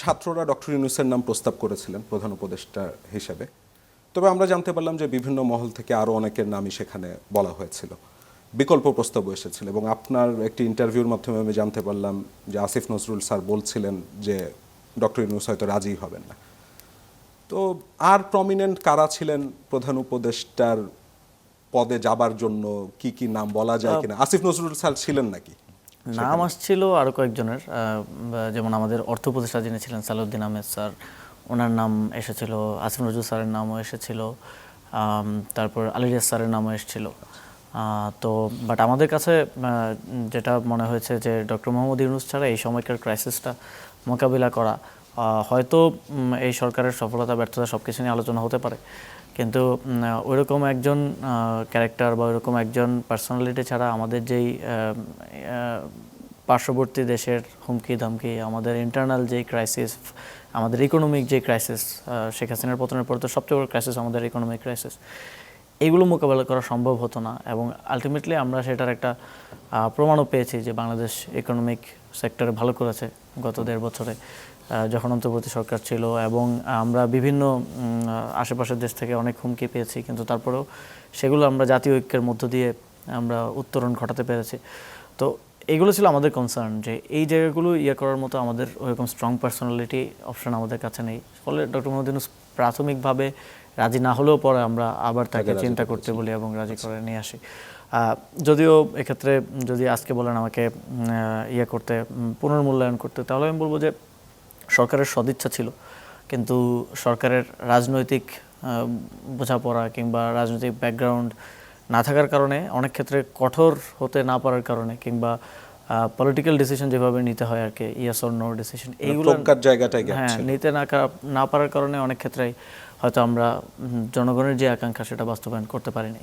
ছাত্ররা ডক্টর ইউনূসের নাম প্রস্তাব করেছিলেন প্রধান উপদেষ্টা হিসেবে, তবে আমরা জানতে পারলাম যে বিভিন্ন মহল থেকে আরও অনেকের নামই সেখানে বলা হয়েছিল, বিকল্প প্রস্তাবও এসেছিল। এবং আপনার একটি ইন্টারভিউর মাধ্যমে আমি জানতে পারলাম যে আসিফ নজরুল স্যার বলছিলেন যে ডক্টর ইউনূস হয়তো রাজি হবেন না। তো আর প্রমিনেন্ট কারা ছিলেন প্রধান উপদেষ্টার পদে যাবার জন্য, কি কি নাম বলা যায় কিনা? আসিফ নজরুল স্যার ছিলেন নাকি? নাম আসছিল আরও কয়েকজনের, যেমন আমাদের অর্থ উপদেষ্টা যিনি ছিলেন সালাউদ্দিন আহমেদ স্যার, ওনার নাম এসেছিল, আসিফ নজরুল স্যারের নামও এসেছিল, তারপর আলী রিয়াজ স্যারের নামও এসেছিল। তো বাট আমাদের কাছে যেটা মনে হয়েছে যে ডক্টর মোহাম্মদ ইউনূস ছাড়া এই সময়কার ক্রাইসিসটা মোকাবিলা করা, হয়তো এই সরকারের সফলতা ব্যর্থতা সব কিছু নিয়ে আলোচনা হতে পারে, কিন্তু ওইরকম একজন ক্যারেক্টার বা ওইরকম একজন পার্সোনালিটি ছাড়া আমাদের যেই পার্শ্ববর্তী দেশের হুমকি ধামকি, আমাদের ইন্টারনাল যেই ক্রাইসিস, আমাদের ইকোনমিক যে ক্রাইসিস, শেখ হাসিনার পতনের পর তো সবচেয়ে বড় ক্রাইসিস আমাদের ইকোনমিক ক্রাইসিস, এইগুলো মোকাবেলা করা সম্ভব হতো না। এবং আলটিমেটলি আমরা সেটার একটা প্রমাণও পেয়েছি যে বাংলাদেশ ইকোনমিক সেক্টরে ভালো করেছে গত 1.5 বছরে যখন অন্তর্বর্তী সরকার ছিল। এবং আমরা বিভিন্ন আশেপাশের দেশ থেকে অনেক হুমকি পেয়েছি, কিন্তু তারপরেও সেগুলো আমরা জাতীয় ঐক্যের মধ্য দিয়ে আমরা উত্তরণ ঘটাতে পেরেছি। তো এগুলো ছিল আমাদের কনসার্ন, যে এই জায়গাগুলো করার মতো আমাদের ওইরকম স্ট্রং পার্সোনালিটি অপশন আমাদের কাছে নেই। ফলে ডক্টর মোহাম্মদ ইউনূস প্রাথমিকভাবে রাজি না হলেও পরে আমরা আবার তাকে চিন্তা করতে বলি এবং রাজি করে নিয়ে আসি। যদিও এক্ষেত্রে যদি আজকে বলেন আমাকে করতে, পুনর্মূল্যায়ন করতে, তাহলে আমি বলবো যে সরকারের সদিচ্ছা ছিল, কিন্তু সরকারের রাজনৈতিক বোঝাপড়া কিংবা রাজনৈতিক ব্যাকগ্রাউন্ড না থাকার কারণে, অনেক ক্ষেত্রে কঠোর হতে না পারার কারণে, কিংবা পলিটিক্যাল ডিসিশন যেভাবে নিতে হয় আর কি, ইয়েস অর নো ডিসিশন, এইগুলো নিতে না পারার কারণে অনেক ক্ষেত্রেই হয়তো আমরা জনগণের যে আকাঙ্ক্ষা সেটা বাস্তবায়ন করতে পারিনি।